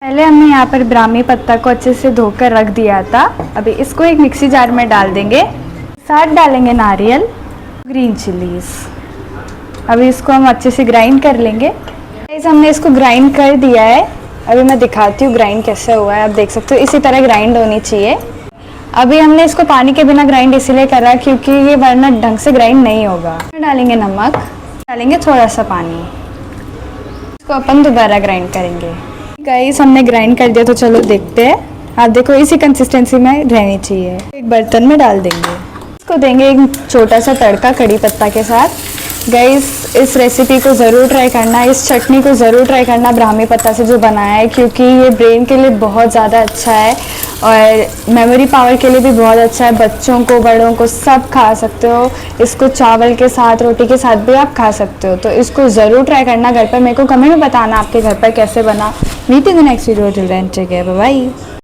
पहले हमने यहाँ पर ब्राह्मी पत्ता को अच्छे से धोकर रख दिया था। अभी इसको एक मिक्सी जार में डाल देंगे। साथ डालेंगे नारियल, ग्रीन चिलीज। अभी इसको हम अच्छे से ग्राइंड कर लेंगे। गाइस हमने इसको ग्राइंड कर दिया है। अभी मैं दिखाती हूँ ग्राइंड कैसे हुआ है। आप देख सकते हो इसी तरह ग्राइंड होनी चाहिए। अभी हमने इसको पानी के बिना ग्राइंड इसलिए करा क्योंकि ये वरना ढंग से ग्राइंड नहीं होगा। डालेंगे नमक, डालेंगे थोड़ा सा पानी। इसको अपन दोबारा ग्राइंड करेंगे। गाइस हमने ग्राइंड कर दिया तो चलो देखते हैं। आप देखो इसी कंसिस्टेंसी में रहनी चाहिए। एक बर्तन में डाल देंगे। इसको देंगे एक छोटा सा तड़का कड़ी पत्ता के साथ। गाइस इस रेसिपी को ज़रूर ट्राई करना, इस चटनी को ज़रूर ट्राई करना ब्राह्मी पत्ता से जो बनाया है, क्योंकि ये ब्रेन के लिए बहुत ज़्यादा अच्छा है और मेमोरी पावर के लिए भी बहुत अच्छा है। बच्चों को, बड़ों को सब खा सकते हो। इसको चावल के साथ, रोटी के साथ भी आप खा सकते हो। तो इसको ज़रूर ट्राई करना घर पर। मेरे को कमेंट में बताना आपके घर पर कैसे बना। Meeting next video, till then take care, bye bye.